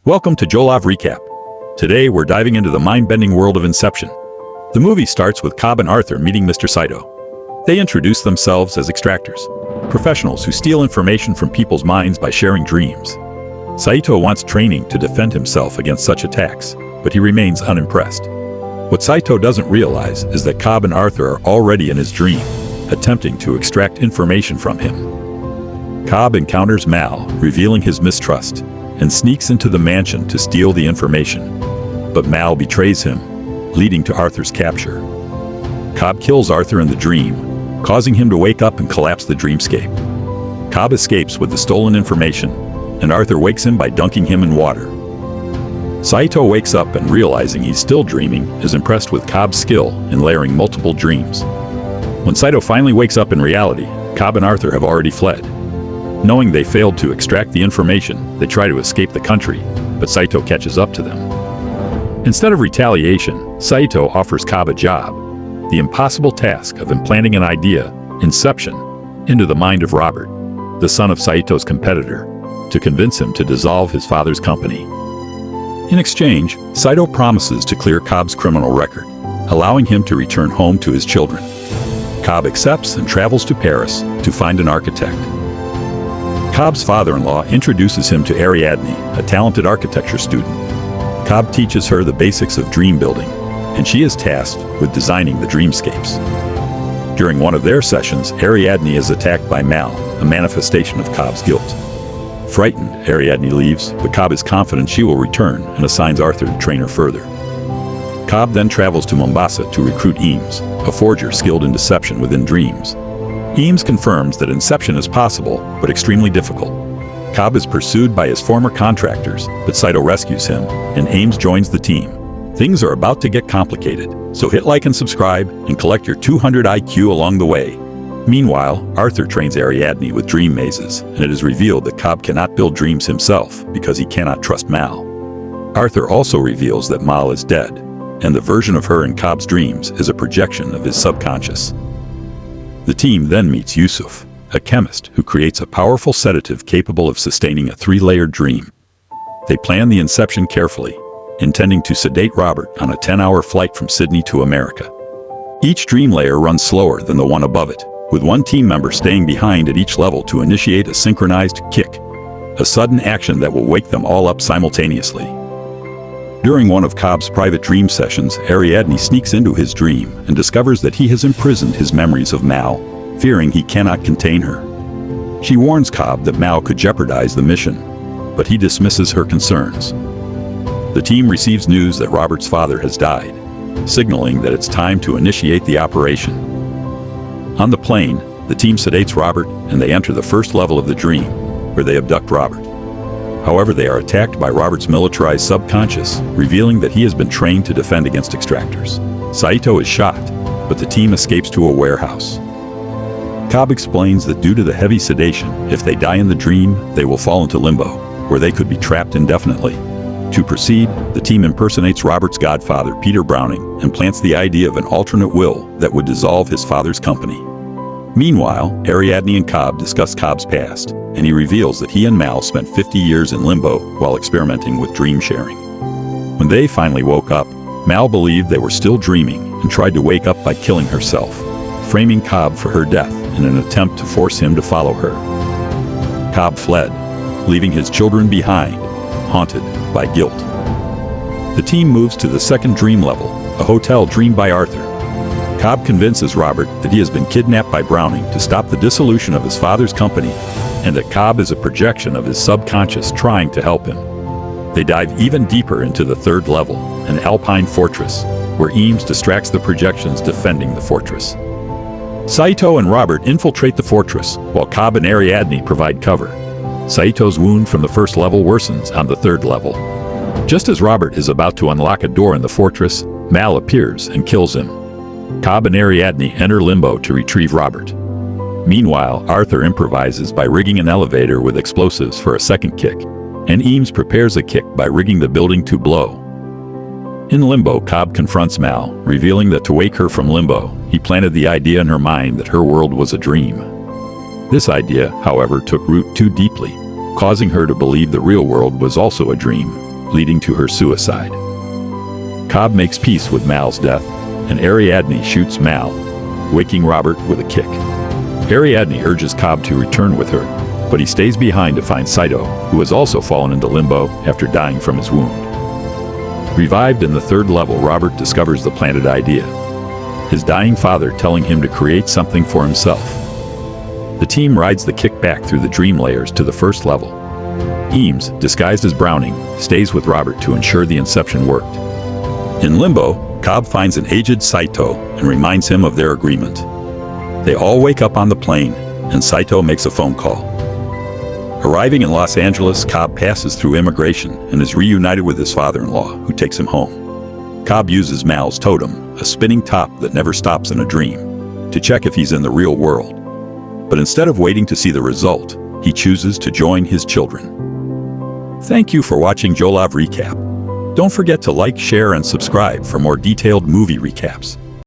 Welcome to Jolov Recap. Today we're diving into the mind-bending world of Inception. The movie starts with Cobb and Arthur meeting Mr. Saito. They introduce themselves as extractors, professionals who steal information from people's minds by sharing dreams. Saito wants training to defend himself against such attacks, but he remains unimpressed. What Saito doesn't realize is that Cobb and Arthur are already in his dream, attempting to extract information from him. Cobb encounters Mal, revealing his mistrust, and sneaks into the mansion to steal the information. But Mal betrays him, leading to Arthur's capture. Cobb kills Arthur in the dream, causing him to wake up and collapse the dreamscape. Cobb escapes with the stolen information, and Arthur wakes him by dunking him in water. Saito wakes up and, realizing he's still dreaming, is impressed with Cobb's skill in layering multiple dreams. When Saito finally wakes up in reality, Cobb and Arthur have already fled. Knowing they failed to extract the information, they try to escape the country, but Saito catches up to them. Instead of retaliation, Saito offers Cobb a job, the impossible task of implanting an idea, Inception, into the mind of Robert, the son of Saito's competitor, to convince him to dissolve his father's company. In exchange, Saito promises to clear Cobb's criminal record, allowing him to return home to his children. Cobb accepts and travels to Paris to find an architect. Cobb's father-in-law introduces him to Ariadne, a talented architecture student. Cobb teaches her the basics of dream building, and she is tasked with designing the dreamscapes. During one of their sessions, Ariadne is attacked by Mal, a manifestation of Cobb's guilt. Frightened, Ariadne leaves, but Cobb is confident she will return and assigns Arthur to train her further. Cobb then travels to Mombasa to recruit Eames, a forger skilled in deception within dreams. Eames confirms that Inception is possible, but extremely difficult. Cobb is pursued by his former contractors, but Saito rescues him, and Eames joins the team. Things are about to get complicated, so hit like and subscribe, and collect your 200 IQ along the way. Meanwhile, Arthur trains Ariadne with dream mazes, and it is revealed that Cobb cannot build dreams himself because he cannot trust Mal. Arthur also reveals that Mal is dead, and the version of her in Cobb's dreams is a projection of his subconscious. The team then meets Yusuf, a chemist who creates a powerful sedative capable of sustaining a 3-layered dream. They plan the inception carefully, intending to sedate Robert on a 10-hour flight from Sydney to America. Each dream layer runs slower than the one above it, with one team member staying behind at each level to initiate a synchronized kick, a sudden action that will wake them all up simultaneously. During one of Cobb's private dream sessions, Ariadne sneaks into his dream and discovers that he has imprisoned his memories of Mal, fearing he cannot contain her. She warns Cobb that Mal could jeopardize the mission, but he dismisses her concerns. The team receives news that Robert's father has died, signaling that it's time to initiate the operation. On the plane, the team sedates Robert and they enter the first level of the dream, where they abduct Robert. However, they are attacked by Robert's militarized subconscious, revealing that he has been trained to defend against extractors. Saito is shot, but the team escapes to a warehouse. Cobb explains that due to the heavy sedation, if they die in the dream, they will fall into limbo, where they could be trapped indefinitely. To proceed, the team impersonates Robert's godfather, Peter Browning, and plants the idea of an alternate will that would dissolve his father's company. Meanwhile, Ariadne and Cobb discuss Cobb's past, and he reveals that he and Mal spent 50 years in limbo while experimenting with dream sharing. When they finally woke up, Mal believed they were still dreaming and tried to wake up by killing herself, framing Cobb for her death in an attempt to force him to follow her. Cobb fled, leaving his children behind, haunted by guilt. The team moves to the second dream level, a hotel dreamed by Arthur. Cobb convinces Robert that he has been kidnapped by Browning to stop the dissolution of his father's company, and that Cobb is a projection of his subconscious trying to help him. They dive even deeper into the third level, an alpine fortress, where Eames distracts the projections defending the fortress. Saito and Robert infiltrate the fortress, while Cobb and Ariadne provide cover. Saito's wound from the first level worsens on the third level. Just as Robert is about to unlock a door in the fortress, Mal appears and kills him. Cobb and Ariadne enter limbo to retrieve Robert. Meanwhile, Arthur improvises by rigging an elevator with explosives for a second kick, and Eames prepares a kick by rigging the building to blow. In limbo, Cobb confronts Mal, revealing that to wake her from limbo, he planted the idea in her mind that her world was a dream. This idea, however, took root too deeply, causing her to believe the real world was also a dream. leading to her suicide. Cobb makes peace with Mal's death, and Ariadne shoots Mal, waking Robert with a kick. Ariadne urges Cobb to return with her, but he stays behind to find Saito, who has also fallen into limbo after dying from his wound. Revived in the third level, Robert discovers the planted idea, his dying father telling him to create something for himself. The team rides the kick back through the dream layers to the first level. Eames, disguised as Browning, stays with Robert to ensure the Inception worked. In Limbo, Cobb finds an aged Saito and reminds him of their agreement. They all wake up on the plane, and Saito makes a phone call. Arriving in Los Angeles, Cobb passes through immigration and is reunited with his father-in-law, who takes him home. Cobb uses Mal's totem, a spinning top that never stops in a dream, to check if he's in the real world. But instead of waiting to see the result, he chooses to join his children. Thank you for watching Jolov Recap. Don't forget to like, share, and subscribe for more detailed movie recaps.